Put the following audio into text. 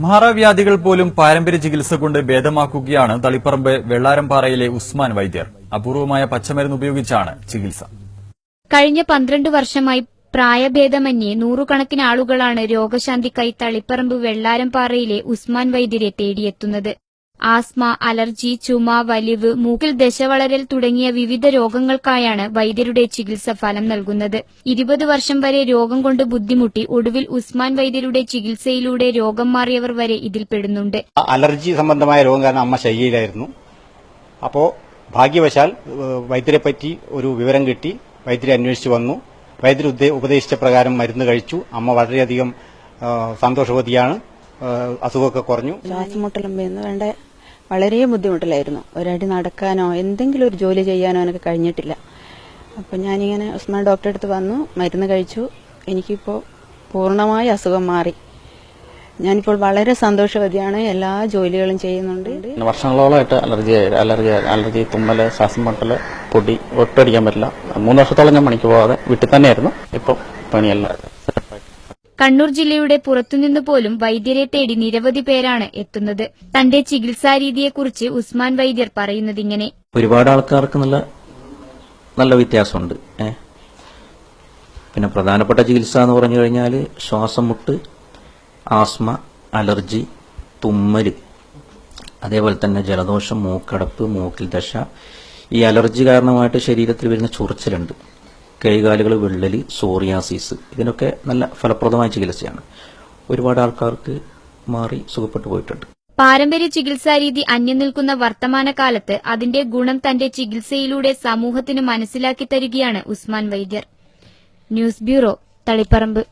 മാറാവ്യാധികൾ പോലും പാരമ്പര്യ ചികിത്സ കൊണ്ട് ഭേദമാക്കുകയാണ് തളിപ്പറമ്പ് വെള്ളാരംപാറയിലെ ഉസ്മാൻ വൈദ്യർ. അപൂർവമായ പച്ചമരുന്ന് ഉപയോഗിച്ചാണ് ചികിത്സ. കഴിഞ്ഞ 12 വർഷമായി പ്രായഭേദമന്യേ നൂറുകണക്കിന് ആളുകളാണ് രോഗശാന്തിക്കായി തളിപ്പറമ്പ് വെള്ളാരംപാറയിലെ ഉസ്മാൻ വൈദ്യരെ തേടിയെത്തുന്നത്. ആസ്മ, അലർജി, ചുമ, വലിവ്, മൂക്കിൽ ദശവളരൽ തുടങ്ങിയ വിവിധ രോഗങ്ങൾക്കായാണ് വൈദ്യരുടെ ചികിത്സ ഫലം നൽകുന്നത്. 20 വർഷം വരെ രോഗം കൊണ്ട് ബുദ്ധിമുട്ടി ഒടുവിൽ ഉസ്മാൻ വൈദ്യരുടെ ചികിത്സയിലൂടെ രോഗം മാറിയവർ വരെ ഇതിൽപ്പെടുന്നുണ്ട്. അലർജി സംബന്ധമായ രോഗം കാരണം അമ്മ ശയ്യയിലായിരുന്നു. അപ്പോൾ ഭാഗ്യവശാൽ വൈദ്യരെ പറ്റി ഒരു വിവരം കിട്ടി. വൈദ്യരെ അന്വേഷിച്ചു വന്നു. വൈദ്യർ ഉപദേശിച്ച പ്രകാരം മരുന്ന് കഴിച്ചു. അമ്മ വളരെയധികം സന്തോഷവതിയാണ്. അസുഖമൊക്കെ കുറഞ്ഞു. ശ്വാസമുട്ടലും വേണ്ട വളരെ ബുദ്ധിമുട്ടിലായിരുന്നു. ഒരടി നടക്കാനോ എന്തെങ്കിലും ഒരു ജോലി ചെയ്യാനോ എനിക്ക് കഴിഞ്ഞിട്ടില്ല. അപ്പം ഞാനിങ്ങനെ ഉസ്മാൻ ഡോക്ടറെ അടുത്ത് വന്നു, മരുന്ന് കഴിച്ചു. എനിക്കിപ്പോൾ പൂർണ്ണമായ അസുഖം മാറി. ഞാനിപ്പോൾ വളരെ സന്തോഷവതിയാണ്. എല്ലാ ജോലികളും ചെയ്യുന്നുണ്ട്. വർഷങ്ങളോളമായിട്ട് അലർജി, തുമ്മല്, ശ്വാസം മുട്ടല്, പൊടി ഒട്ടടിക്കാൻ പറ്റില്ല. 3 വർഷത്തോളം ഞാൻ പണിക്ക് പോകാതെ വീട്ടിൽ തന്നെയായിരുന്നു. ഇപ്പം പണിയല്ല. കണ്ണൂർ ജില്ലയുടെ പുറത്തുനിന്ന് പോലും വൈദ്യരെ തേടി നിരവധി പേരാണ് എത്തുന്നത്. തന്റെ ചികിത്സാരീതിയെക്കുറിച്ച് ഉസ്മാൻ വൈദ്യർ പറയുന്നതിങ്ങനെ: ഒരുപാട് ആൾക്കാർക്ക് നല്ല വ്യത്യാസമുണ്ട്. പിന്നെ പ്രധാനപ്പെട്ട ചികിത്സ എന്ന് പറഞ്ഞു കഴിഞ്ഞാൽ ശ്വാസം മുട്ട്, ആസ്മ, അലർജി, തുമ്മല്, അതേപോലെ തന്നെ ജലദോഷം, മൂക്കടപ്പ്, മൂക്കിൽ ദശ. ഈ അലർജി കാരണമായിട്ട് ശരീരത്തിൽ വരുന്ന ചൊറിച്ചിലുണ്ട്, കൈകാലുകൾ വിള്ളല്, സോറിയാസിസ്. ഇതിനൊക്കെ നല്ല ഫലപ്രദമായ ചികിത്സയാണ്. ഒരുപാട് ആൾക്കാർക്ക് മാറി സുഖപ്പെട്ടു പോയിട്ടുണ്ട്. പാരമ്പര്യ ചികിത്സാരീതി അന്യം നിൽക്കുന്ന വർത്തമാനകാലത്ത് അതിന്റെ ഗുണം തന്റെ ചികിത്സയിലൂടെ സമൂഹത്തിന് മനസ്സിലാക്കി തരികയാണ് ഉസ്മാൻ വൈദ്യർ. News bureau, Taliparamba.